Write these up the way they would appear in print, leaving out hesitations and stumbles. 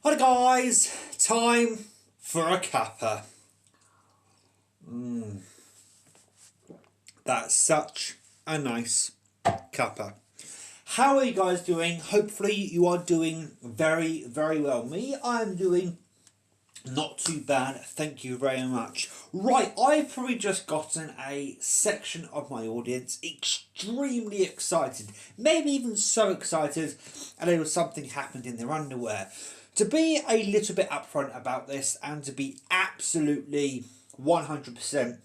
Hi guys, time for a cuppa. That's such a nice cuppa. How are you guys doing? Hopefully you are doing very, very well. Me, I'm doing not too bad, thank you very much. Right, I've probably just gotten a section of my audience extremely excited, maybe even so excited, and there was something happened in their underwear. To be a little bit upfront about this and to be absolutely 100%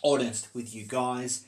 honest with you guys,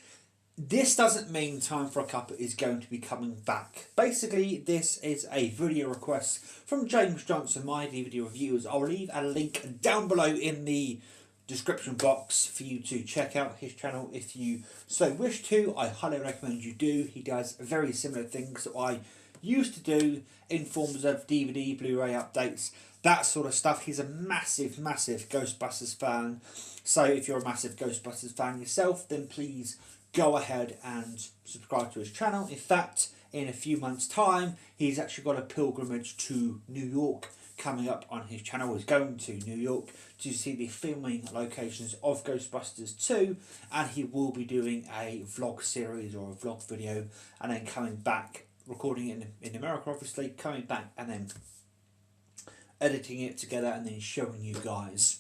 this doesn't mean Time for a Cuppa is going to be coming back. Basically, this is a video request from James Johnson, my DVD reviewers. I'll leave a link down below in the description box for you to check out his channel if you so wish to. I highly recommend you do. He does very similar things that I used to do in forms of DVD, Blu-ray updates, that sort of stuff. He's a massive, massive Ghostbusters fan. So if you're a massive Ghostbusters fan yourself, then please go ahead and subscribe to his channel. In fact, in a few months' time, he's actually got a pilgrimage to New York coming up on his channel. He's going to New York to see the filming locations of Ghostbusters 2, and he will be doing a vlog series or a vlog video and then coming back, recording it in America obviously, coming back and then editing it together and then showing you guys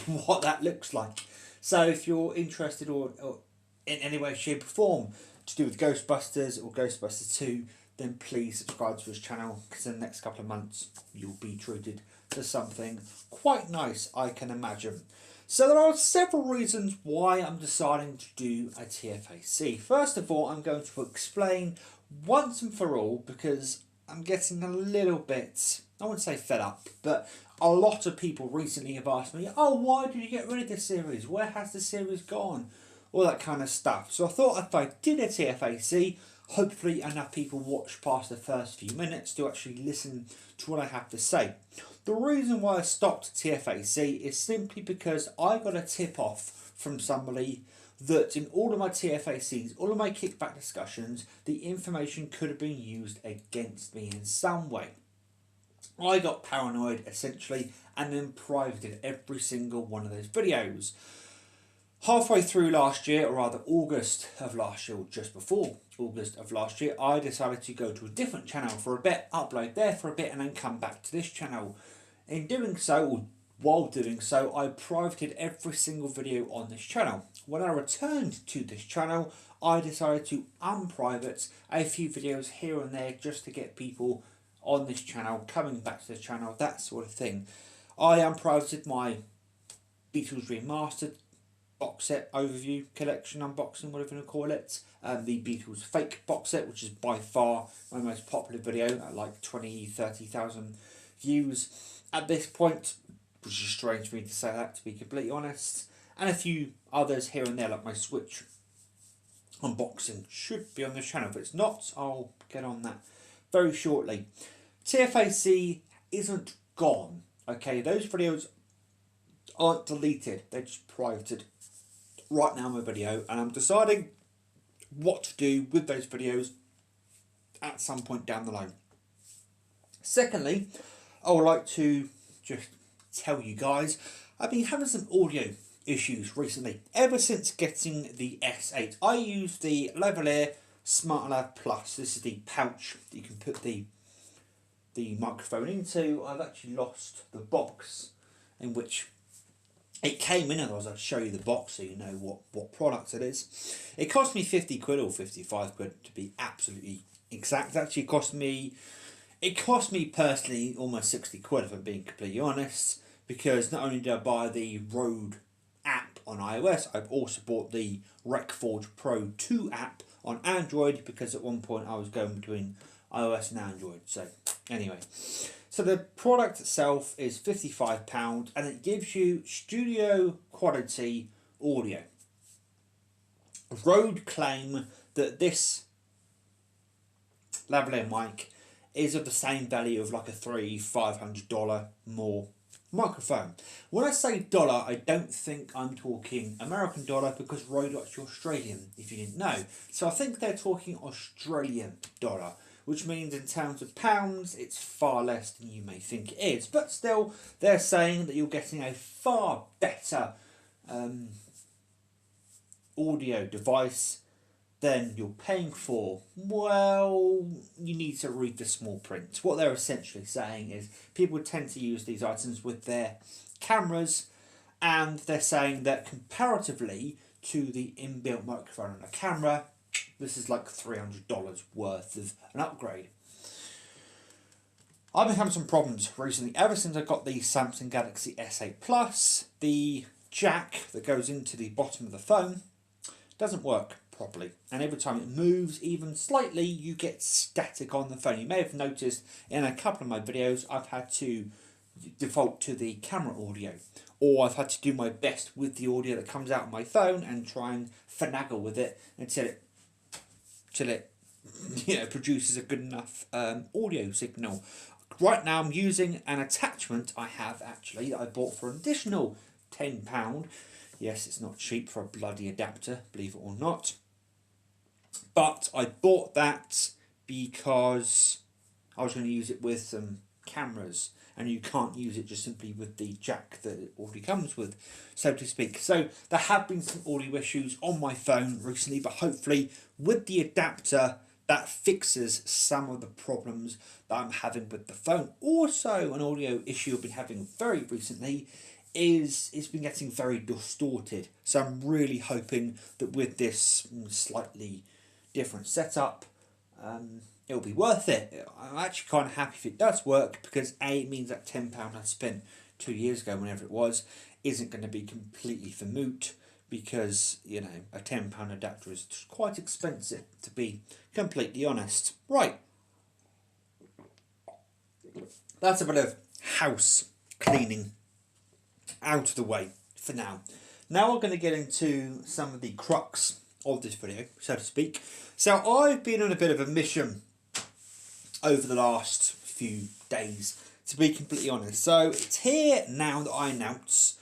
what that looks like. So if you're interested or in any way, shape or form to do with Ghostbusters or Ghostbusters 2, then please subscribe to his channel, because in the next couple of months you'll be treated to something quite nice, I can imagine. So there are several reasons why I'm deciding to do a TFAC. First of all, I'm going to explain once and for all, because I'm getting a little bit, I wouldn't say fed up, but a lot of people recently have asked me, oh, why did you get rid of this series? Where has the series gone? All that kind of stuff. So I thought if I did a TFAC, hopefully enough people watch past the first few minutes to actually listen to what I have to say. The reason why I stopped TFAC is simply because I got a tip off from somebody that in all of my TFACs, all of my kickback discussions, the information could have been used against me in some way. I got paranoid essentially and then privated every single one of those videos. Halfway through last year, or rather August of last year, or just before August of last year, I decided to go to a different channel for a bit, upload there for a bit, and then come back to this channel. In doing so, or while doing so, I privated every single video on this channel. When I returned to this channel, I decided to unprivate a few videos here and there just to get people on this channel, coming back to the channel, that sort of thing. I unprivated my Beatles Remastered box set overview collection unboxing, whatever you want to call it, the Beatles fake box set, which is by far my most popular video at like 20,000-30,000 views at this point, which is strange for me to say that, to be completely honest, and a few others here and there, like my Switch unboxing should be on the channel. If it's not, I'll get on that very shortly. TFAC isn't gone, okay? Those videos aren't deleted, they're just privated right now in my video, and I'm deciding what to do with those videos at some point down the line. Secondly, I would like to just tell you guys, I've been having some audio issues recently. Ever since getting the S8, I use the Lavalier SmartLav Plus. This is the pouch that you can put the microphone into. I've actually lost the box in which it came in, and I'll show you the box so you know what product it is. It cost me 50 quid or 55 quid to be absolutely exact. Actually, it cost me personally almost 60 quid if I'm being completely honest, because not only did I buy the Rode app on iOS, I've also bought the RecForge Pro 2 app on Android, because at one point I was going between iOS and Android. So anyway, so the product itself is £55 and it gives you studio quality audio. Rode claim that this lavalier mic is of the same value of like a $300-500 more microphone. When I say dollar, I don't think I'm talking American dollar, because Rode is Australian, if you didn't know. So I think they're talking Australian dollar, which means in terms of pounds, it's far less than you may think it is. But still, they're saying that you're getting a far better audio device than you're paying for. Well, you need to read the small print. What they're essentially saying is people tend to use these items with their cameras, and they're saying that comparatively to the inbuilt microphone on a camera, this is like $300 worth of an upgrade. I've been having some problems recently. Ever since I got the Samsung Galaxy S8 Plus, the jack that goes into the bottom of the phone doesn't work properly, and every time it moves even slightly, you get static on the phone. You may have noticed in a couple of my videos I've had to default to the camera audio, or I've had to do my best with the audio that comes out of my phone and try and finagle with it until it produces a good enough audio signal. Right now I'm using an attachment I have actually that I bought for an additional £10. Yes, it's not cheap for a bloody adapter, believe it or not. But I bought that because I was going to use it with some cameras, and you can't use it just simply with the jack that it already comes with, so to speak. So there have been some audio issues on my phone recently, but hopefully with the adapter that fixes some of the problems that I'm having with the phone. Also, an audio issue I've been having very recently is it's been getting very distorted. So I'm really hoping that with this slightly different setup, it'll be worth it. I'm actually kind of happy if it does work, because A, it means that £10 I spent 2 years ago, whenever it was, isn't going to be completely for moot, because, you know, a £10 adapter is quite expensive, to be completely honest. Right. That's a bit of house cleaning out of the way for now. Now we're going to get into some of the crux of this video, so to speak. So I've been on a bit of a mission over the last few days, to be completely honest. So it's here now that I announce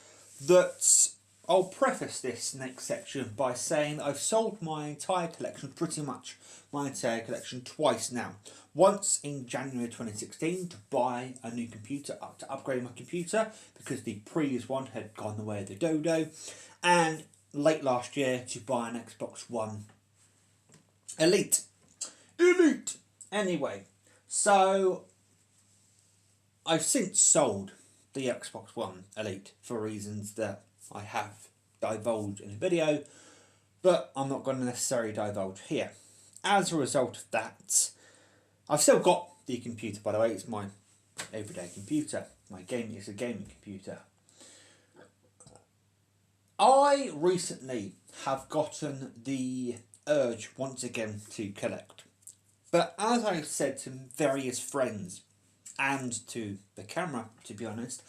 that I'll preface this next section by saying that I've sold my entire collection, pretty much my entire collection, twice now. Once in January 2016 to buy a new computer, to upgrade my computer, because the previous one had gone the way of the dodo, and late last year to buy an Xbox One Elite. Anyway, so I've since sold the Xbox One Elite for reasons that I have divulged in the video, but I'm not going to necessarily divulge here. As a result of that, I've still got the computer, by the way. It's my everyday computer. It's a gaming computer. I recently have gotten the urge once again to collect. But as I've said to various friends and to the camera, to be honest,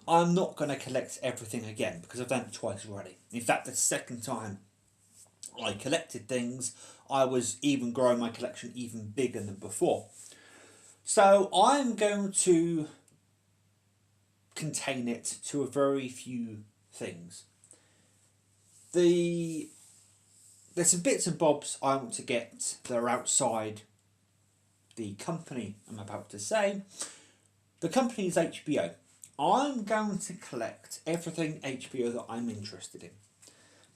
I'm not going to collect everything again, because I've done it twice already. In fact, the second time I collected things, I was even growing my collection even bigger than before. So I'm going to contain it to a very few things. There's some bits and bobs I want to get that are outside the company I'm about to say. The company is HBO. I'm going to collect everything HBO that I'm interested in.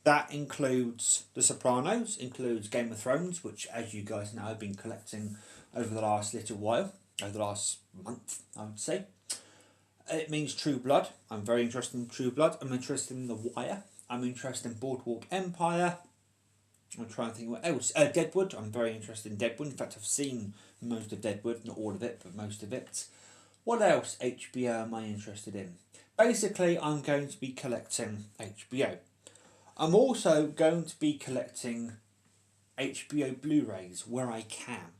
That includes The Sopranos, includes Game of Thrones, which, as you guys know, I've been collecting over the last little while, over the last month, I would say. It means True Blood. I'm very interested in True Blood. I'm interested in The Wire. I'm interested in Boardwalk Empire. I'm trying to think what else. Deadwood. I'm very interested in Deadwood. In fact, I've seen most of Deadwood, not all of it, but most of it. What else HBO am I interested in? Basically, I'm going to be collecting HBO. I'm also going to be collecting HBO Blu-rays where I can.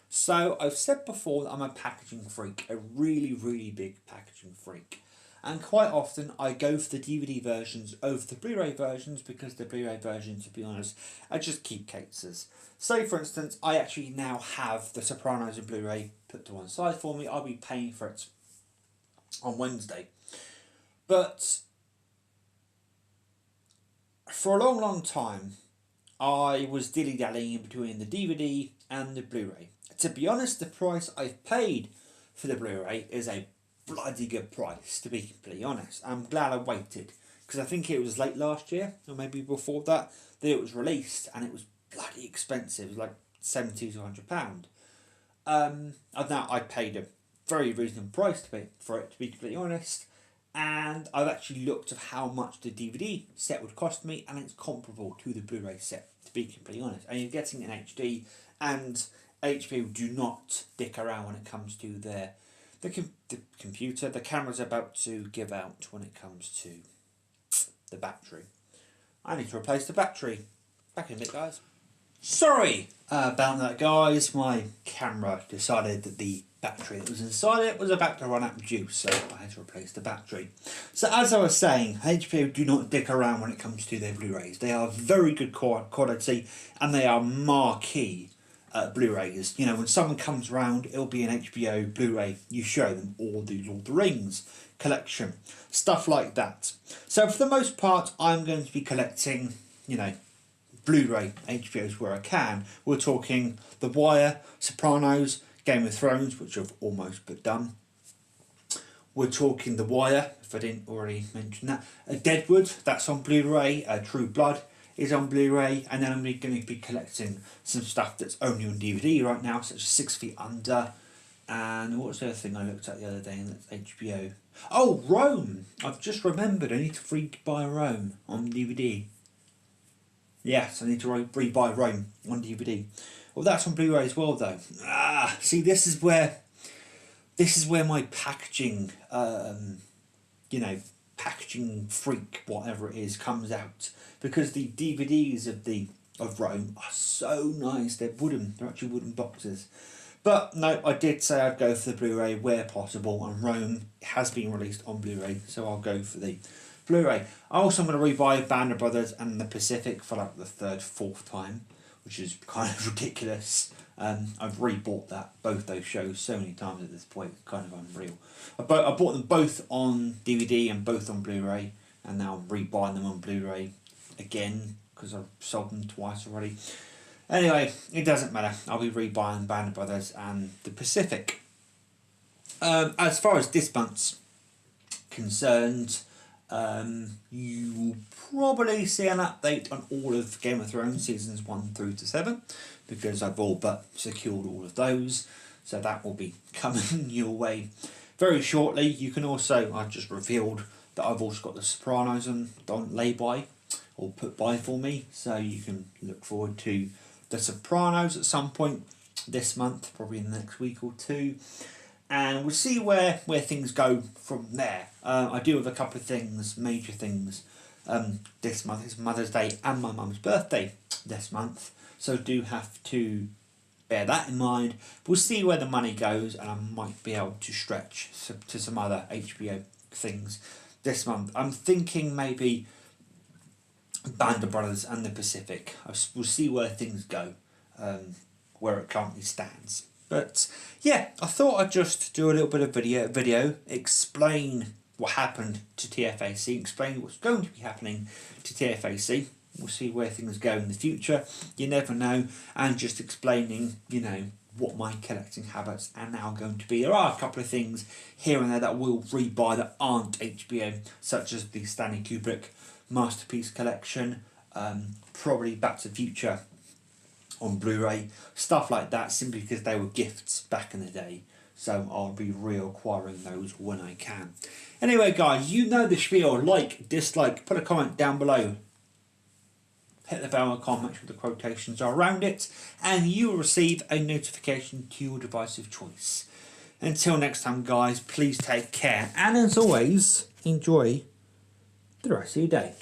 So I've said before that I'm a packaging freak, a really, really big packaging freak. And quite often I go for the DVD versions over the Blu-ray versions, because the Blu-ray versions, to be honest, are just keep cases. So for instance, I actually now have The Sopranos in Blu-ray put to one side for me. I'll be paying for it on Wednesday. But for a long, long time, I was dilly-dallying between the DVD and the Blu-ray. To be honest, the price I've paid for the Blu-ray is a bloody good price, to be completely honest. I'm glad I waited, because I think it was late last year, or maybe before that it was released, and it was bloody expensive. It was like £70 to £100. And now I paid a very reasonable price to pay for it, to be completely honest. And I've actually looked at how much the DVD set would cost me, and it's comparable to the Blu-ray set, to be completely honest. And you're getting an HD, and HBO do not dick around when it comes to the computer. The camera's about to give out when it comes to the battery. I need to replace the battery. Back in a bit, guys. Sorry about that, guys. My camera decided that the battery that was inside it was about to run out of juice, so I had to replace the battery. So as I was saying, HBO do not dick around when it comes to their Blu-rays. They are very good quality, and they are marquee Blu-rays. You know, when someone comes around, it'll be an HBO Blu-ray. You show them all the Lord of the Rings collection, stuff like that. So for the most part, I'm going to be collecting, you know, Blu-ray HBOs where I can. We're talking The Wire, Sopranos, Game of Thrones, which I've almost put done. We're talking The Wire, if I didn't already mention that. Deadwood, that's on Blu-ray. True Blood is on Blu-ray. And then I'm going to be collecting some stuff that's only on DVD right now, such as 6 Feet Under. And what's the other thing I looked at the other day, and that's HBO? Oh, Rome! I've just remembered, I need to buy Rome on DVD. Yes, I need to re-buy Rome on DVD. Well, that's on Blu-ray as well, though. See, this is where my packaging, you know, packaging freak, whatever it is, comes out, because the DVDs of Rome are so nice. They're wooden. They're actually wooden boxes. But no, I did say I'd go for the Blu-ray where possible, and Rome has been released on Blu-ray, so I'll go for the Blu-ray. I also am going to rebuy Band of Brothers and The Pacific for like the third, fourth time, which is kind of ridiculous. I've rebought both those shows so many times at this point. It's kind of unreal. I bought them both on DVD and both on Blu-ray, and now I'm rebuying them on Blu-ray again because I've sold them twice already. Anyway, it doesn't matter. I'll be rebuying Band of Brothers and The Pacific. As far as this month's concerned, you will probably see an update on all of Game of Thrones seasons 1 through to 7, because I've all but secured all of those, so that will be coming your way very shortly. You can also, I've just revealed that I've also got The Sopranos on lay-by, or put by for me, so you can look forward to The Sopranos at some point this month, probably in the next week or two. And we'll see where things go from there. I do have a couple of things, major things, this month. It's Mother's Day and my mum's birthday this month, so do have to bear that in mind. We'll see where the money goes, and I might be able to stretch to some other HBO things this month. I'm thinking maybe Band of Brothers and The Pacific. We'll see where things go, where it currently stands. But yeah, I thought I'd just do a little bit of video, explain what happened to TFAC, explain what's going to be happening to TFAC. We'll see where things go in the future. You never know. And just explaining, you know, what my collecting habits are now going to be. There are a couple of things here and there that I will rebuy that aren't HBO, such as the Stanley Kubrick Masterpiece Collection, probably Back to the Future on Blu-ray, stuff like that, simply because they were gifts back in the day, so I'll be reacquiring those when I can. Anyway guys, you know the spiel: like, dislike, put a comment down below, hit the bell icon, make sure the quotations are around it, and you will receive a notification to your device of choice. Until next time guys, please take care, and as always, enjoy the rest of your day.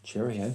Cheerio.